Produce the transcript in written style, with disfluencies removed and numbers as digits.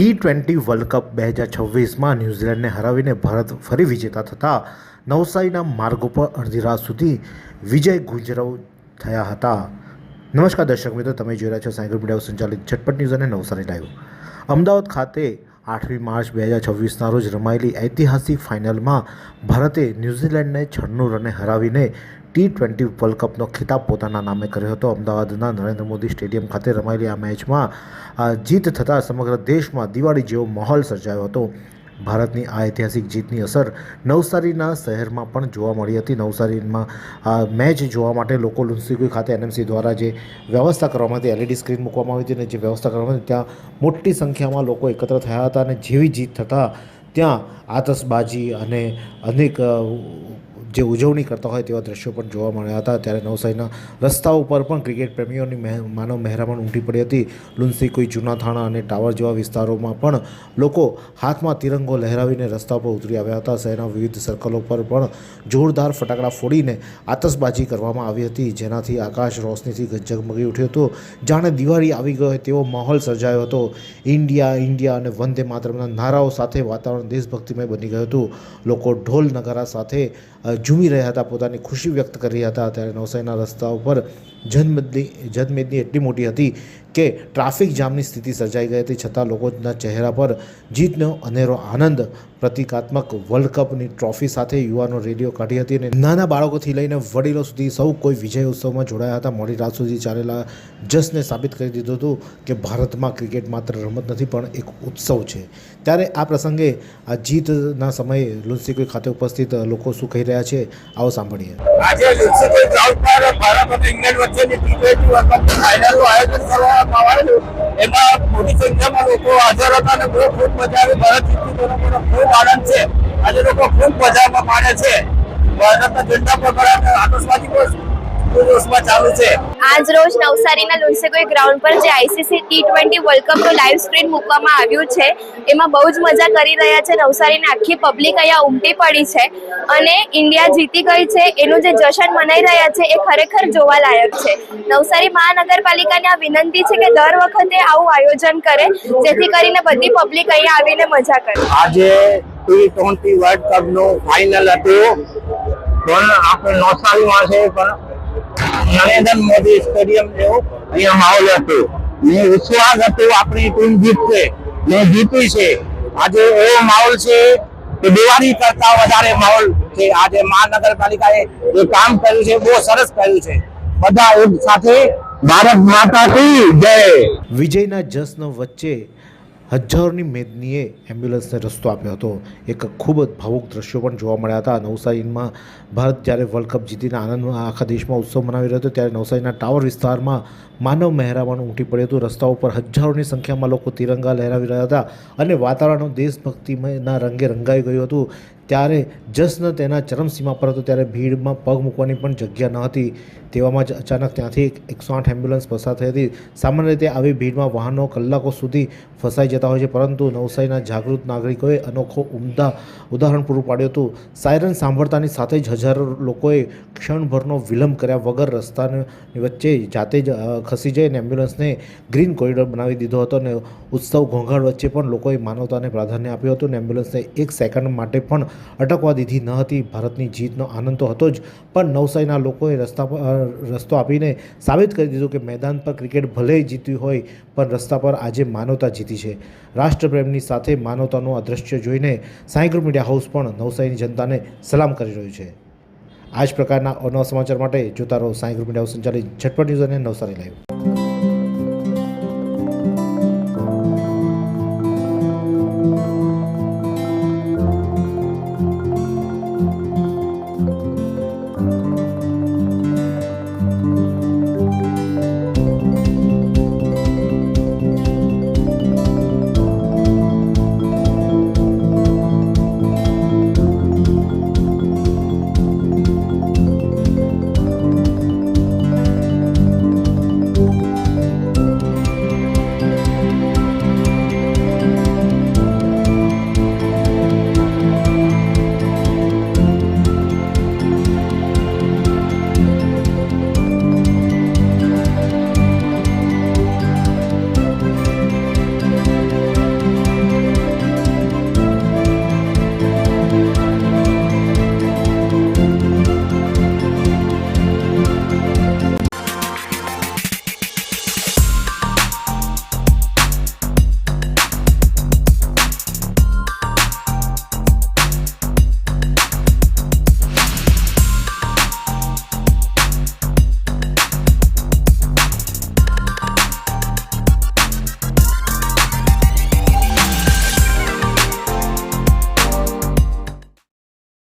T20 world cup 2026માં ન્યૂઝીલેન્ડને હરાવીને ભારત ફરી વિજેતા થતાં નવસારીના માર્ગો પર અડધી રાત સુધી વિજય ગુંજરાવ થયા હતા. નમસ્કાર દર્શક મિત્રો, તમે જોઈ રહ્યા છો સાયકલ મીડિયા સંચાલિત ઝટપટ ન્યૂઝ અને નવસારી લાઈવ. અમદાવાદ ખાતે 8મી માર્ચ 2026ના રોજ રમાયેલી ઐતિહાસિક ફાઇનલમાં ભારતે ન્યૂઝીલેન્ડને 96 રને હરાવીને T20 વર્લ્ડ કપનો ખિતાબ પોતાના નામે કર્યો હતો. અમદાવાદના નરેન્દ્ર મોદી સ્ટેડિયમ ખાતે રમાયેલી આ મેચમાં જીત થતાં સમગ્ર દેશમાં દિવાળી જેવો માહોલ સર્જાયો હતો. ભારતની આ ઐતિહાસિક જીતની અસર નવસારીના શહેરમાં પણ જોવા મળી હતી. નવસારીમાં મેચ જોવા માટે લોકો લુન્સીકુઈ ખાતે NMC દ્વારા જે વ્યવસ્થા કરવામાં હતી, LED સ્ક્રીન મૂકવામાં આવી હતી અને જે વ્યવસ્થા કરવામાં હતી ત્યાં મોટી સંખ્યામાં લોકો એકત્ર થયા હતા અને જેવી જીત થતાં ત્યાં આતશબાજી અને અનેક જે ઉજવણી કરતા હોય તેવા દ્રશ્યો પણ જોવા મળ્યા હતા. ત્યારે નવસારીના રસ્તાઓ ઉપર પણ ક્રિકેટ પ્રેમીઓની માનવ મહેરામણ ઉમટી પડી હતી. લુન્સીકુઈ, જૂના થાણા અને ટાવર જેવા વિસ્તારોમાં પણ લોકો હાથમાં તિરંગો લહેરાવીને રસ્તા પર ઉતરી આવ્યા હતા. શહેરના વિવિધ સર્કલો પર પણ જોરદાર ફટાકડા ફોડીને આતશબાજી કરવામાં આવી હતી, જેનાથી આકાશ રોશનીથી ઝગમગી ઉઠ્યું હતું. જાણે દિવાળી આવી ગયો હોય તેવો માહોલ સર્જાયો હતો. ઇન્ડિયા ઇન્ડિયા અને વંદે માતરમના નારાઓ સાથે વાતાવરણ દેશભક્તિમય બની ગયું હતું. લોકો ઢોલ નગારા સાથે ઝૂમી રહ્યા હતા, પોતાની ખુશી વ્યક્ત કરી રહ્યા હતા. ત્યારે નવસારીના રસ્તા ઉપર જનમેદની એટલી મોટી હતી કે ટ્રાફિક જામની સ્થિતિ સર્જાઈ ગઈ હતી, છતાં લોકોના ચહેરા પર જીતનો અનેરો આનંદ. પ્રતિકાત્મક વર્લ્ડ કપની ટ્રોફી સાથે યુવાનો રેલીઓ કાઢી હતી અને નાના બાળકોથી લઈને વડીલો સુધી સૌ કોઈ વિજય ઉત્સવમાં જોડાયા હતા. મોડી રાત સુધી ચાલેલા જશ્ને સાબિત કરી દીધું હતું કે ભારતમાં ક્રિકેટ માત્ર રમત નથી પણ એક ઉત્સવ છે. ત્યારે આ પ્રસંગે આ જીતના સમયે લુન્સીકુઈ ખાતે ઉપસ્થિત લોકો શું કહી રહ્યા છે, આવો સાંભળીએ. આજે લુન્સીકુઈ ગ્રાઉન્ડ પર ભારત અને ઇંગ્લેન્ડ વચ્ચેની T20 વર્લ્ડ કપની ફાઇનલનું આયોજન કરવામાં આવેલું. એમાં મોટી સંખ્યામાં લોકો હાજર હતા અને બહુ ખૂબ મજા આવી. ભારત જીત્યું તેનો ખૂબ આનંદ છે. આજે લોકો ખૂબ મજામાં માણે છે. ભારતના ઝંડા પર આતશબાજી ચાલુ છે. આજ રોજ નવસારીના લુન્સીકુઈ ગ્રાઉન્ડ પર જે ICC T20 વર્લ્ડ કપનું લાઈવ સ્ક્રીન મૂકવામાં આવ્યું છે, એમાં બહુ જ મજા કરી રહ્યા છે. નવસારીની આખી પબ્લિક અહીંયા ઉમટી પડી છે અને ઇન્ડિયા જીતી ગઈ છે એનું જે જશ્ન મનાઈ રહ્યા છે એ ખરેખર જોવાલાયક છે. નવસારી મહાનગરપાલિકાને આ વિનંતી છે કે દર વખતે આવું આયોજન કરે, જેથી કરીને બધી પબ્લિક અહીંયા આવીને મજા કરે. આજે T20 વર્લ્ડ કપનું ફાઇનલ હતું, પણ આપણે નવસારીમાં છે પણ નરેન્દ્ર મોદી સ્ટેડિયમ જેવું અહીંયા માહોલ હતું ને વિશ્વાસ હતું આપણી ટીમ જીતશે ને જીતી છે. આજે એવો માહોલ છે કે દિવાળી કરતા વધારે માહોલ છે. આજે મહાનગરપાલિકાએ જે કામ કર્યું છે બહુ સરસ કર્યું છે. બધા એક સાથે ભારત માતા કી જય. વિજયના જશ્ન વચ્ચે હજારોની મેદનીએ એમ્બ્યુલન્સને રસ્તો આપ્યો હતો. એક ખૂબ જ ભાવુક દ્રશ્યો પણ જોવા મળ્યા હતા. નવસારીમાં ભારત જ્યારે વર્લ્ડ કપ જીતીને આનંદમાં આખા દેશમાં ઉત્સવ મનાવી રહ્યો હતો, ત્યારે નવસારીના ટાવર વિસ્તારમાં માનવ મહેરામણ ઉમટી પડ્યું હતું. રસ્તાઓ પર હજારોની સંખ્યામાં લોકો તિરંગા લહેરાવી રહ્યા હતા અને વાતાવરણ દેશભક્તિના રંગે રંગાઈ ગયું હતું. ત્યારે જશ્ન તેના ચરમસીમા પર હતો. ત્યારે ભીડમાં પગ મૂકવાની પણ જગ્યા ન હતી. તેવામાં જ અચાનક ત્યાંથી 108 એમ્બ્યુલન્સ પસાર થઈ હતી. સામાન્ય રીતે આવી ભીડમાં વાહનો કલાકો સુધી ફસાઈ જતા હોય છે, પરંતુ નવસારીના જાગૃત નાગરિકોએ અનોખો ઉદાહરણ પૂરું પાડ્યું હતું. સાયરન સાંભળતાની સાથે જ હજારો લોકોએ ક્ષણભરનો વિલંબ કર્યા વગર રસ્તાની વચ્ચે જાતે જ ખસી જઈને એમ્બ્યુલન્સને ગ્રીન કોરિડોર બનાવી દીધો હતો અને ઉત્સવ ઘોંઘાટ વચ્ચે પણ લોકોએ માનવતાને પ્રાધાન્ય આપ્યું હતું અને એમ્બ્યુલન્સને એક સેકન્ડ માટે પણ અટકવા દીધી ન હતી. ભારતની જીતનો આનંદ તો હતો જ, પણ નવસારીના લોકોએ રસ્તો આપીને સાબિત કરી દીધું કે મેદાન પર ક્રિકેટ ભલે જીત્યું હોય પણ રસ્તા પર આજે માનવતા જીતી છે. રાષ્ટ્રપ્રેમની સાથે માનવતાનું આ દ્રશ્ય જોઈને સાયકલ મીડિયા હાઉસ પણ નવસારીની જનતાને સલામ કરી રહ્યું છે. આ જ પ્રકારના અવનવા સમાચાર માટે જોતા રહો સાયકલ મીડિયા હાઉસ સંચાલિત ઝટપટ ન્યૂઝ અને નવસારી લાઈવ.